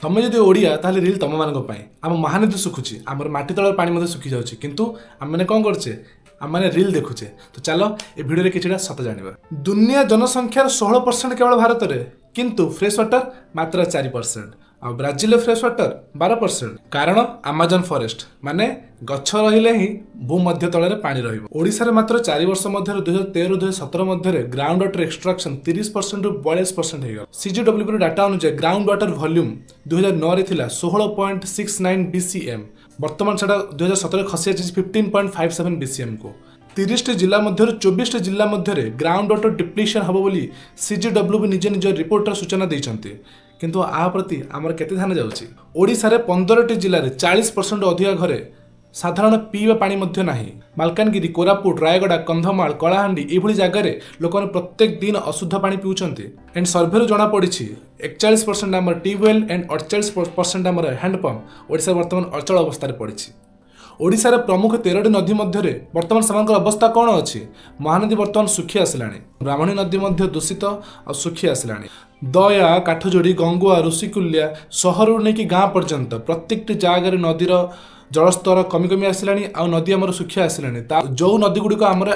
तमे जदि ओडिया ताहले रील तम मानक पई आम महानदी सुखुची आमर माटी तलर पानी मधे सुखी जाउची किंतु आम माने कोन करछे आम माने रील देखुचे। तो चलो ए वीडियो रे किछटा सत जानिबा। दुनिया जनसंख्यार 16% केवल भारत रे किंतु फ्रेश वाटर मात्र 4% आ ब्राजिल फ्रेश वाटर 12%। कारण अमेजन फॉरेस्ट माने गछ रहिले ही भूमध्य तଳରେ पानी रहिबो। ओडिसा रे मात्र 4 वर्ष मध्य 2013-2017 मध्य ग्राउंड वाटर एक्सट्रैक्शन 30% रु 42% हे गला। सीजीडब्ल्यू डाटा अनुसार ग्राउंड वाटर वॉल्यूम 2009 रे थिला 16.69 बीसीएम, वर्तमान सेटा 2017 खसी आछि 15.57 बीसीएम को। 30 जिला मध्य 24 जिला मध्य ग्राउंड वाटर डिप्लीशन हम बोली सीजीडब्ल्यू निज निज रिपोर्टर सूचना देइछन्ते। किंतु आ प्रति आमर केते ध्यान जाउछि। ओडिसा रे 15 जिल्ला रे 40% अधिक घरे साधारण पीवा पानी मध्य नाही। मालकानगिरी, कोरापुट, रायगड़ा, कंधमाल, कलाहांडी एभली जगह रे लोक प्रत्येक दिन अशुद्ध पानी पिउछन्ते। एंड सर्वे जना पड़िछि 41% आमर ट्यूबवेल एंड 48% आमर हैंडपंप ओडिसा वर्तमान अचल अवस्था रे पड़िछि। ओडिसा रे प्रमुख 13टी नदी मध्य वर्तमान सेमानकर अवस्था कौन अच्छी? महानदी वर्तमान सुखी आसिलानी, ब्राह्मणी नदी मध्य दूषित और सुखी आसिलानी। दया, काठजोड़ी, गंगुआ, ऋषिकुल्या सहर नहीं गाँ पर्यंत प्रत्येक जगह नदीर जलस्तर कमी कमी आसिलानी आ नदी आमर सुखी आसिलानी। जो नदी गुड़िक आमर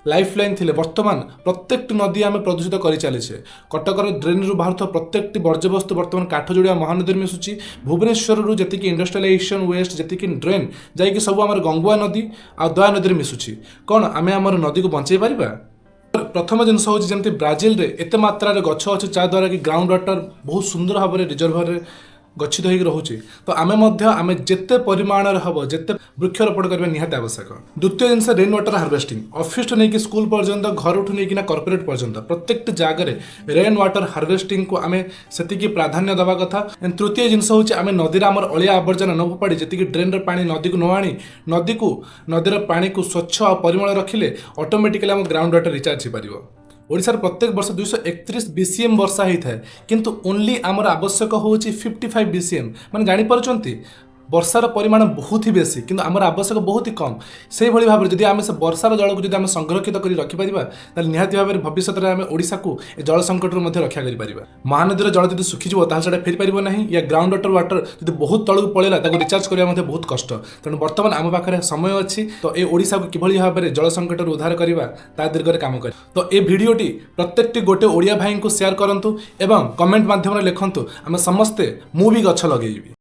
लाइफ लाइन थिले वर्तमान प्रत्येक नदी आम प्रदूषित कर चलीछे। कटक ड्रेन रु बाहर प्रत्येक वर्ज्यवस्तु वर्तमान काठजोड़िया महानदी मिशुची। भुवनेश्वर रु जी इंडस्ट्रियलाइजेशन वेस्ट जी ड्रेन जाकि सब आम गंगुआ नदी आ दया नदी मिशुची। कौन आम आमर नदी को बंचाई पारिबा? प्रथम जिनस हूँ जमी ब्राजिल रे एते मात्रा गछ अच्छे जहाद्वारा कि ग्राउंड वाटर बहुत सुंदर भाव में रिजर्भर गच्छित होगी रोचे। तो आमे जिते परिमाण हम जिते वृक्षरोपण करने निहाती आवश्यक। द्वितीय जिनस रेन वाटर हार्वेस्टिंग ऑफिस नहीं स्कूल पर्यंत घर नहीं कॉर्पोरेट पर्यंत प्रत्येक जगह रेन वाटर हार्वेस्टिंग को आमे सेतिकी प्राधान्य दवा कथा। तृतीय जिनस हूँ आमे नदी आमर अलिया आवर्जना न फोपाड़ी जी ड्रेन पानी नदी को न आनी नदीर पानी को स्वच्छ और परिमल रखिले ऑटोमेटिकली आम ग्राउंड वाटर रिचार्ज हो पार। ओडिशार प्रत्येक वर्ष 231 बीसीएम वर्षा होता है किंतु ओनली आमर आवश्यक होची 55 बीसीएम। माने जानि पारुचंती वर्षार परिमाण बहुत ही बेसी किंतु आमर आवश्यक बहुत ही कम। से भली भाव जदि आमे से वर्षार जल को जदि आमे संरक्षित करी रखि परिबा ताले निहाती भाव भविष्य रे आमे ओडिसा को ए जल संकट रो मध्ये रक्षा करि परिबा। महानदीर जल जदि सुखी जिवो ताल सेटा फेरि परिबो नाही या ग्राउंड वाटर जदि बहुत तळु पळेला ताको रिचार्ज करिया मध्ये बहुत कष्ट। तेणु वर्तमान आम पाखरे समय अछि तो ए ओडिसा को किभली भाव रे जल संकट रो उद्धार करिबा ता दीर्घ काम करी। तो ए भिडियोटी प्रत्येकटी गोटे ओडिया भाई को शेयर करंतु एवं कमेंट माध्यम रे लिखंतु आमे समस्ते मु भी गछ लगेइबी।